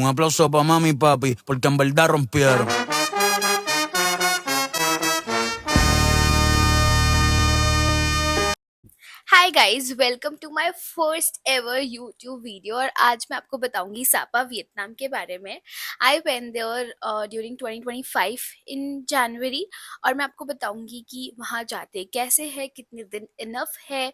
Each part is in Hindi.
Un aplauso para mami y papi, porque en verdad rompieron. Hi guys, welcome to my first ever YouTube video. और आज मैं आपको बताऊंगी सापा वियतनाम के बारे में। आई वेंट देयर ड्यूरिंग 2025 इन जनवरी। और मैं आपको बताऊंगी कि वहाँ जाते कैसे है, कितने दिन इनफ है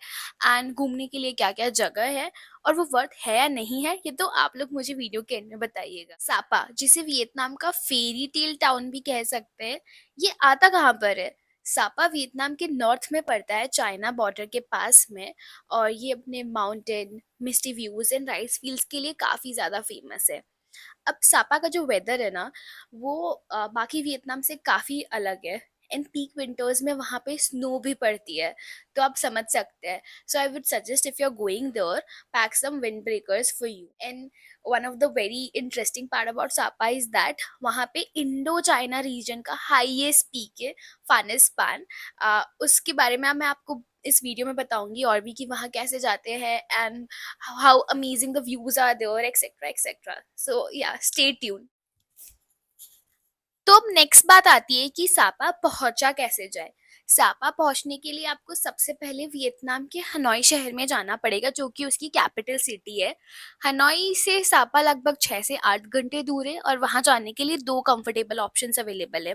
एंड घूमने के लिए क्या क्या जगह है और वो वर्थ है या नहीं है, ये तो आप लोग मुझे वीडियो के एंड में बताइएगा। सापा, जिसे वियतनाम का फेरी टेल टाउन भी कह सकते हैं, ये आता कहाँ पर है? सापा वियतनाम के नॉर्थ में पड़ता है, चाइना बॉर्डर के पास में। और ये अपने mountain, misty views and rice fields के लिए काफ़ी ज़्यादा फेमस है। अब सापा का जो वेदर है ना, वो बाकी वियतनाम से काफ़ी अलग है। इन पीक विंटर्स में वहाँ पे स्नो भी पड़ती है, तो आप समझ सकते हैं। So I would suggest, if you are going there, pack some wind breakers for you. And one of the very interesting part about Sapa is that वहाँ पे इंडो चाइना रीजन का हाईएस्ट पीक है, फानिस पान। उसके बारे में मैं आपको इस वीडियो में बताऊंगी और भी कि वहाँ कैसे जाते हैं and how amazing the views are there, etc etc. So yeah, stay tuned. तो अब नेक्स्ट बात आती है कि सापा पहुंचा कैसे जाए। सापा पहुंचने के लिए आपको सबसे पहले वियतनाम के हनोई शहर में जाना पड़ेगा, जो कि उसकी कैपिटल सिटी है। हनोई से सापा लगभग 6 से 8 घंटे दूर है और वहां जाने के लिए दो कंफर्टेबल ऑप्शंस अवेलेबल है।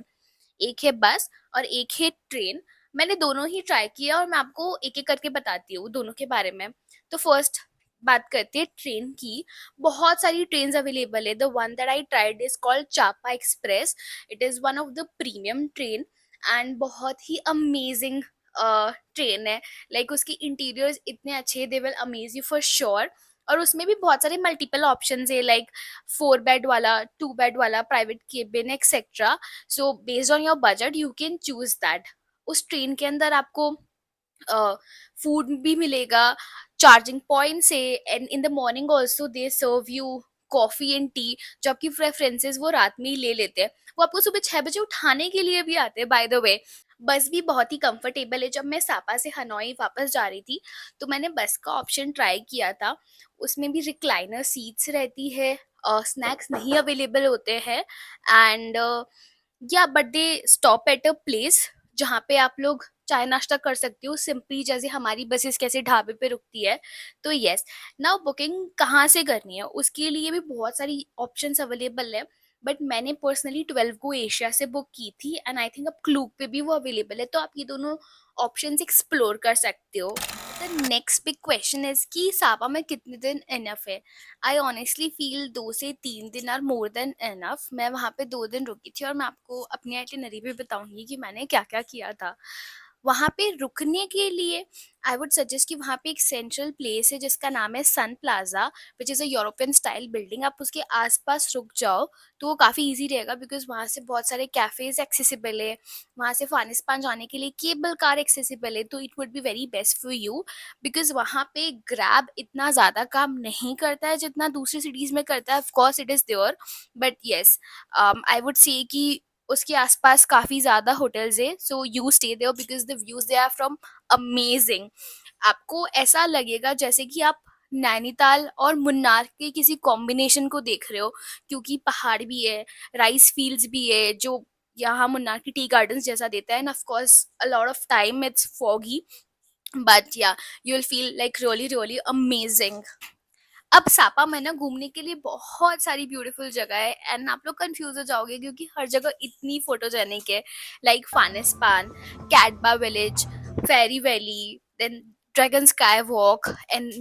एक है बस और एक है ट्रेन। मैंने दोनों ही ट्राई किया और मैं आपको एक एक करके बताती हूँ दोनों के बारे में। तो फर्स्ट बात करते हैं ट्रेन की। बहुत सारी ट्रेन अवेलेबल है। The one that I tried is called Chapa express. It is one of the premium train and बहुत ही अमेजिंग ट्रेन है। लाइक उसके इंटीरियर्स इतने अच्छे, they will amaze you for sure. और उसमें भी बहुत सारे मल्टीपल ऑप्शंस है, लाइक 4 बेड वाला, 2 बेड वाला, private cabin etcetera. So based on your budget you can choose that. उस ट्रेन के अंदर आपको फूड भी मिलेगा, चार्जिंग पॉइंट से, and in the morning also they serve you coffee and tea. जो आपकी प्रेफरेंसेस वो रात में ही ले लेते हैं। वो आपको सुबह 6 बजे उठाने के लिए भी आते हैं, बाय द वे। बस भी बहुत ही कंफर्टेबल है। जब मैं सापा से हनोई वापस जा रही थी तो मैंने बस का ऑप्शन ट्राई किया था। उसमें भी रिक्लाइनर सीट्स रहती है, स्नैक्स नहीं अवेलेबल होते हैं एंड या but they stop at a place जहाँ पे आप लोग चाय नाश्ता कर सकते हो सिंपली, जैसे हमारी बसेस कैसे ढाबे पे रुकती है। तो यस, नाउ बुकिंग कहाँ से करनी है उसके लिए भी बहुत सारी ऑप्शंस अवेलेबल है। बट मैंने पर्सनली 12 को एशिया से बुक की थी एंड आई थिंक अब क्लूक पे भी वो अवेलेबल है, तो आप ये दोनों ऑप्शंस एक्सप्लोर कर सकते हो। The next big question is कि सापा में कितने दिन इनफ है। आई ऑनेस्टली फील 2 से 3 दिन आर मोर देन इनफ। मैं वहाँ पे 2 दिन रुकी थी और मैं आपको अपनी आइटिनरी भी बताऊंगी कि मैंने क्या क्या किया था वहाँ पे रुकने के लिए। आई वुड सजेस्ट कि वहाँ पे एक सेंट्रल प्लेस है जिसका नाम है Sun Plaza, which is a European style building. आप उसके आसपास रुक जाओ तो वो काफ़ी इजी रहेगा, बिकॉज वहाँ से बहुत सारे कैफ़ेज एक्सेसिबल है। वहाँ से फानिस्पान जाने के लिए केबल कार एक्सेसिबल है, तो it would be very best for you. Because वहाँ पे ग्रैब इतना ज़्यादा काम नहीं करता है जितना दूसरी सिटीज़ में करता है। Of course it is there, but yes, I would say कि उसके आसपास काफ़ी ज़्यादा होटल्स है, so you stay there because the views they are from amazing. आपको ऐसा लगेगा जैसे कि आप नैनीताल और मुन्नार के किसी कॉम्बिनेशन को देख रहे हो, क्योंकि पहाड़ भी है, राइस फील्ड्स भी है जो यहाँ मुन्नार की टी गार्डन्स जैसा देता है। And of course a lot of time it's foggy, but yeah you will feel like really really amazing. अब सापा में ना घूमने के लिए बहुत सारी ब्यूटीफुल जगह है एंड आप लोग कंफ्यूज हो जाओगे क्योंकि हर जगह इतनी फोटोजेनिक है। Like Fansipan, Cat Ba village, fairy valley, then dragon sky walk and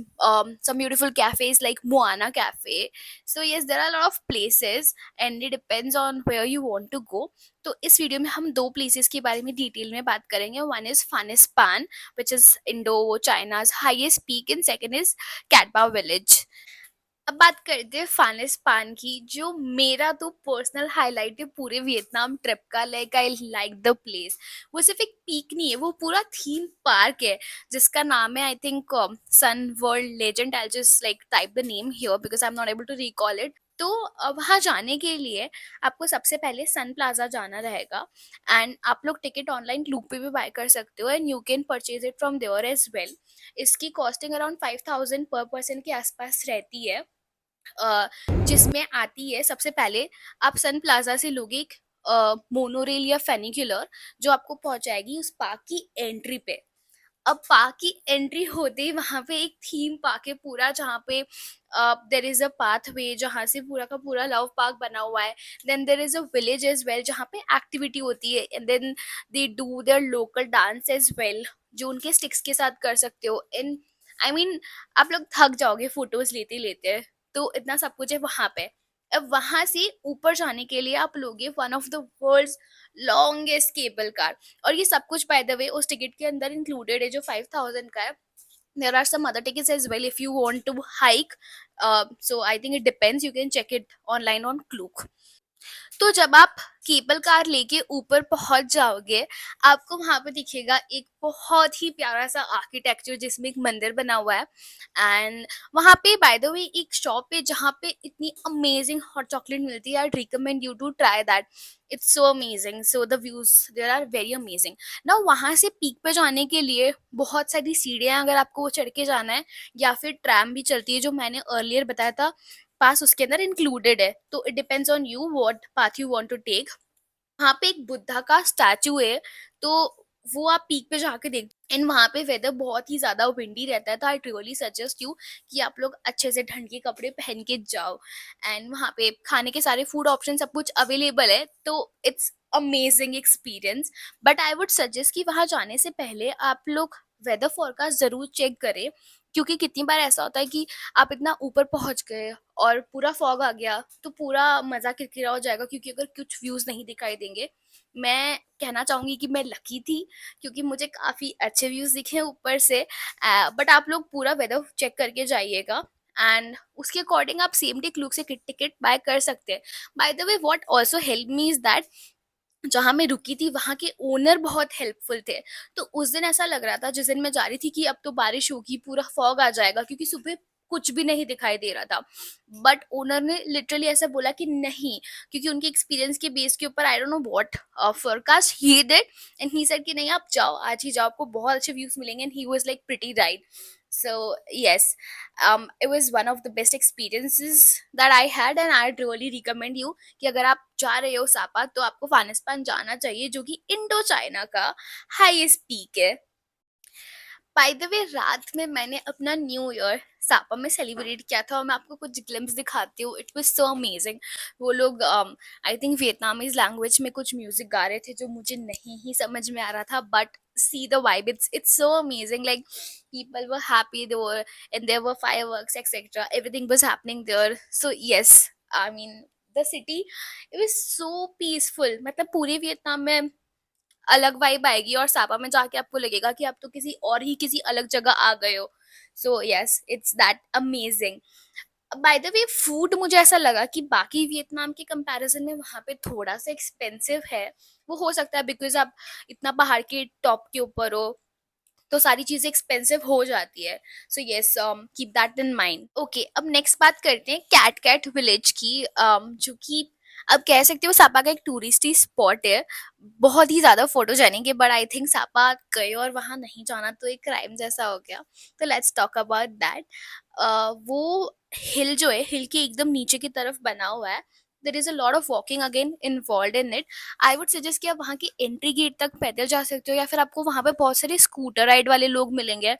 some beautiful cafes like Moana Cafe. So yes, there are a lot of places and it depends on where you want to go. तो इस वीडियो में हम दो प्लेसेस के बारे में डिटेल में बात करेंगे। One is Fansipan, which is Indo China's highest peak, and second is Cat Ba village. अब बात करते हैं फानिस्पान की, जो मेरा तो पर्सनल हाईलाइट है पूरे वियतनाम ट्रिप का। Like I like the place. वो सिर्फ एक पीक नहीं है, वो पूरा थीम पार्क है जिसका नाम है I think Sun World Legend. I just like type the name here because I am not able to recall it. तो वहाँ जाने के लिए आपको सबसे पहले सन प्लाजा जाना रहेगा एंड आप लोग टिकट ऑनलाइन लूप पे भी बाय कर सकते हो and you can purchase it from there as well. इसकी कॉस्टिंग अराउंड 5,000 पर पर्सन के आसपास रहती है। जिसमें आती है सबसे पहले आप सन प्लाजा से लोगे एक मोनोरेल या फेनिक्यूलर जो आपको पहुंचाएगी उस पार्क की एंट्री पे। अब पार्क की एंट्री होते ही वहां पे एक थीम पार्क है पूरा, जहाँ पे देर इज अ पाथवे जहाँ से पूरा का पूरा लव पार्क बना हुआ है। Then there is a village as well जहाँ पे एक्टिविटी होती है, and then they do there local dance as well जो उनके स्टिक्स के साथ कर सकते हो। इन आई मीन आप लोग थक जाओगे फोटोज लेते लेते, तो इतना सब कुछ है वहां पे। अब वहां से ऊपर जाने के लिए आप लोगे one of the world's longest cable car, और ये सब कुछ बाय द वे उस टिकट के अंदर इंक्लूडेड है जो 5,000 का है। There are some other tickets as well if you want to hike, so I think it depends, you can check it online on Klook. तो जब आप केबल कार लेके ऊपर पहुंच जाओगे, आपको वहां पे दिखेगा एक बहुत ही प्यारा सा आर्किटेक्चर जिसमें एक मंदिर बना हुआ है। एंड वहां पे बाय द वे एक शॉप है जहाँ पे इतनी अमेजिंग हॉट चॉकलेट मिलती है। I recommend you to try that, it's so amazing, so the views there are very amazing. ना वहां से पीक पे जाने के लिए बहुत सारी सीढ़ियां, अगर आपको वो चढ़ के जाना है, या फिर ट्रैम भी चलती है जो मैंने अर्लियर बताया था पास उसके अंदर इंक्लूडेड है। तो it depends on you what path you want to take. वहाँ पे एक बुद्धा का स्टैचू है, तो वो आप पीक पे जाके देख। एंड वहाँ पे वेदर बहुत ही ज्यादा विंडी रहता है, तो आई रियली सजेस्ट यू कि आप लोग अच्छे से ठंड के कपड़े पहन के जाओ। एंड वहाँ पे खाने के सारे फूड ऑप्शन सब कुछ अवेलेबल है, तो it's amazing experience. But I would suggest कि वहाँ जाने से पहले आप लोग वेदर फोरकास्ट जरूर चेक करें, क्योंकि कितनी बार ऐसा होता है कि आप इतना ऊपर पहुंच गए और पूरा फॉग आ गया तो पूरा मजा किरकिरा हो जाएगा, क्योंकि अगर कुछ व्यूज नहीं दिखाई देंगे। मैं कहना चाहूंगी कि मैं लकी थी क्योंकि मुझे काफी अच्छे व्यूज दिखे ऊपर से। बट आप लोग पूरा वेदर चेक करके जाइएगा, एंड उसके अकॉर्डिंग आप सेम डे क्लूक से टिकट बाय कर सकते हैं। By the way what also help me is that जहाँ मैं रुकी थी वहाँ के ओनर बहुत हेल्पफुल थे। तो उस दिन ऐसा लग रहा था जिस दिन मैं जा रही थी कि अब तो बारिश होगी, पूरा फॉग आ जाएगा, क्योंकि सुबह कुछ भी नहीं दिखाई दे रहा था। बट ओनर ने लिटरली ऐसा बोला कि नहीं, क्योंकि उनके एक्सपीरियंस के बेस के ऊपर I don't know what forecast he did, and he said कि नहीं आप जाओ, आज ही जाओ, आपको बहुत अच्छे व्यूज मिलेंगे। And he was like pretty right. So yes, it was one of the best experiences that I had, and I'd really recommend you कि अगर आप जा रहे हो सापा तो आपको फानसपान जाना चाहिए, जो कि इंडो चाइना का हाईएस्ट पीक है। बाय द वे रात में मैंने अपना न्यू ईयर सापा में सेलिब्रेट किया था, और मैं आपको कुछ ग्लिम्स दिखाती हूँ। It was so amazing. वो लोग आई थिंक वियतनामीज लैंग्वेज में कुछ म्यूजिक गा रहे थे जो मुझे नहीं ही समझ में आ रहा था, but see the vibe, it's so amazing, like people were happy, they were, and there were fireworks etc, everything was happening there. So yes, I mean the city, it was so peaceful, मतलब पूरे वियतनाम में अलग वाइब आएगी, और सापा में जाके आपको लगेगा कि आप तो किसी और ही किसी अलग जगह आ गए हो। So yes, it's that amazing. By the way food मुझे ऐसा लगा कि बाकी वियतनाम के कंपैरिजन में वहाँ पे थोड़ा सा एक्सपेंसिव है। वो हो सकता है बिकॉज आप इतना पहाड़ के टॉप के ऊपर हो, तो सारी चीजें एक्सपेंसिव हो जाती है। So yes, keep that in mind. Okay, अब नेक्स्ट बात करते हैं कैट कैट विलेज की, जो कि अब कह सकते हो सापा का एक टूरिस्टी स्पॉट है, बहुत ही ज्यादा फोटोजेनिक है। बट आई थिंक सापा गए और वहां नहीं जाना तो एक क्राइम जैसा हो गया। तो लेट्स टॉक अबाउट दैट। वो हिल जो है, हिल के एकदम नीचे की तरफ बना हुआ है। देर is a lot of walking again involve in it. I would suggest कि आप वहाँ की एंट्री गेट तक पैदल जा सकते हो, या फिर आपको वहाँ पे बहुत सारे स्कूटर राइड वाले लोग मिलेंगे।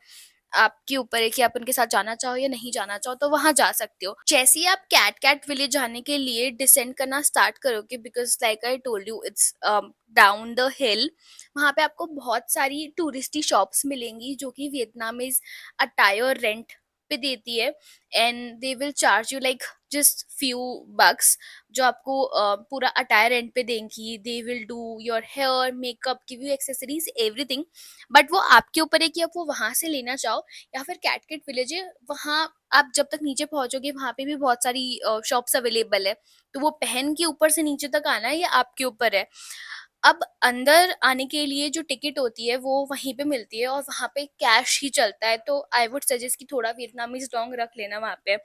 आपके ऊपर है कि आप उनके साथ जाना चाहो या नहीं जाना चाहो, तो वहां जा सकते हो। जैसे ही आप कैट कैट विलेज जाने के लिए डिसेंड करना स्टार्ट करोगे, because like I told you it's down the हिल, वहां पे आपको बहुत सारी टूरिस्टी शॉप्स मिलेंगी जो कि वियतनामीज अटायर रेंट पे देती है। And they will charge you like just few bucks, जो आपको पूरा अटायर रेंट पे देंगी। They will do your hair, makeup, give you accessories, everything. But वो आपके ऊपर है कि आप वो वहां से लेना चाहो या फिर कैटकिट विलेज है, वहाँ आप जब तक नीचे पहुंचोगे वहां पे भी बहुत सारी शॉप्स अवेलेबल है। तो वो पहन के ऊपर से नीचे तक आना है, ये आपके ऊपर है। अब अंदर आने के लिए जो टिकट होती है वो वहीं पे मिलती है, और वहां पे कैश ही चलता है। तो आई वुड सजेस्ट कि थोड़ा वियतनामीज डोंग रख लेना वहां पे।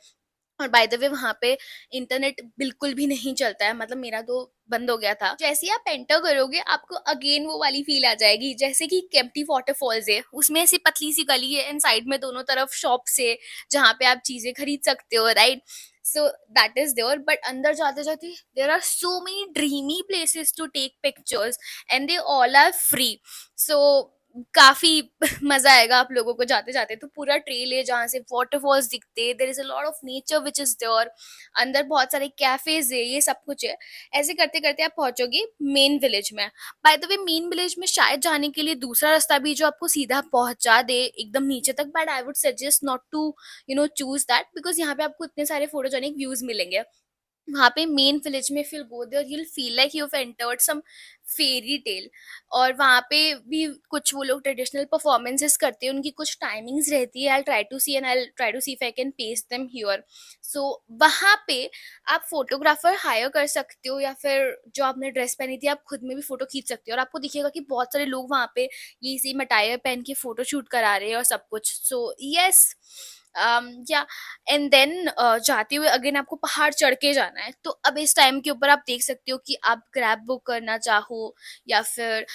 और बाय द वे वहाँ पे इंटरनेट बिल्कुल भी नहीं चलता है, मतलब मेरा तो बंद हो गया था। जैसे ही आप एंटर करोगे आपको अगेन वो वाली फील आ जाएगी, जैसे कि केम्प्टी वाटरफॉल्स है, उसमें ऐसी पतली सी गली है एंड साइड में दोनों तरफ शॉप्स है जहाँ पे आप चीजें खरीद सकते हो, right? So that is there, but अंदर जाते जाते there are so many dreamy places to take pictures and they all are free. So काफी मजा आएगा आप लोगों को जाते जाते। तो पूरा ट्रेल है जहाँ से वाटरफॉल्स दिखते हैं, there is a lot of nature which is there, अंदर बहुत सारे कैफेज है, ये सब कुछ है। ऐसे करते करते आप पहुंचोगे मेन विलेज में। By the way main village में शायद जाने के लिए दूसरा रास्ता भी जो आपको सीधा पहुंचा दे एकदम नीचे तक, but I would suggest not to choose that, because यहाँ पे आपको इतने सारे फोटोजेनिक व्यूज मिलेंगे। वहाँ पे मेन विलेज में फिर go there you'll feel like you have entered some fairy tale. और वहाँ पे भी कुछ वो लोग ट्रेडिशनल परफॉर्मेंसेस करते हैं, उनकी कुछ टाइमिंग्स रहती है। I try to see if I can paste them here. So वहाँ पे आप फोटोग्राफर हायर कर सकते हो, या फिर जो आपने ड्रेस पहनी थी आप खुद में भी फोटो खींच सकते हो, और आपको दिखेगा कि बहुत सारे लोग वहाँ पे ये सेम अटायर पहन के फोटो शूट करा रहे हैं और सब कुछ। सो यस, या एंड देन जाते हुए अगेन आपको पहाड़ चढ़ के जाना है। तो अब इस टाइम के ऊपर आप देख सकते हो कि आप ग्रैब बुक करना चाहो, या फिर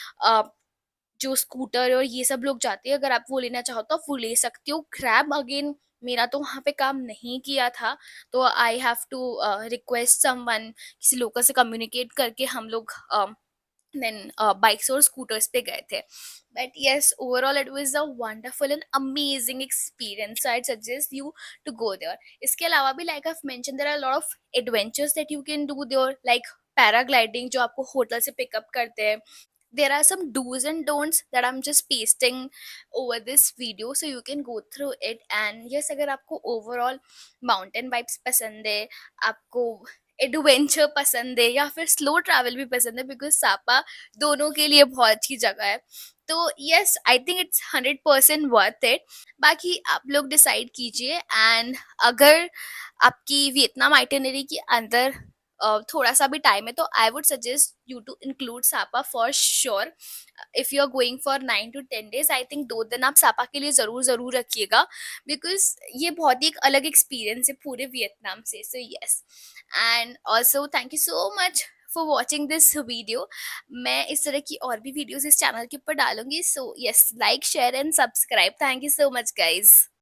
जो स्कूटर और ये सब लोग जाते हैं, अगर आप वो लेना चाहो तो आप वो ले सकते हो। ग्रैब अगेन मेरा तो वहाँ पे काम नहीं किया था, तो I have to request someone, किसी लोकल से कम्युनिकेट करके हम लोग देन बाइक्स और स्कूटर्स पे गए थे। But yes, overall it was a wonderful and amazing experience. I suggest you to go there. इसके अलावा भी like I mention there are lot of adventures that you can do there, like paragliding जो आपको होटल से पिकअप करते हैं। There are some do's and don'ts that I'm just pasting over this video so you can go through it. And yes, अगर आपको overall mountain vibes पसंद है, आपको एडवेंचर पसंद है, या फिर स्लो ट्रैवल भी पसंद है, बिकॉज सापा दोनों के लिए बहुत अच्छी जगह है, तो yes I think it's 100% worth it. बाकी आप लोग डिसाइड कीजिए। एंड अगर आपकी वियतनाम आइटिनरी के अंदर थोड़ा सा भी टाइम है तो I would suggest you to include Sapa for sure. If you are going for 9 to 10 days, I think 2 दिन आप सापा के लिए जरूर जरूर रखिएगा, बिकॉज ये बहुत ही एक अलग एक्सपीरियंस है पूरे वियतनाम से। So yes, and also thank you so much for watching this video. मैं इस तरह की और भी वीडियोज इस चैनल के ऊपर डालूंगी। So yes, like share and subscribe. Thank you so much guys.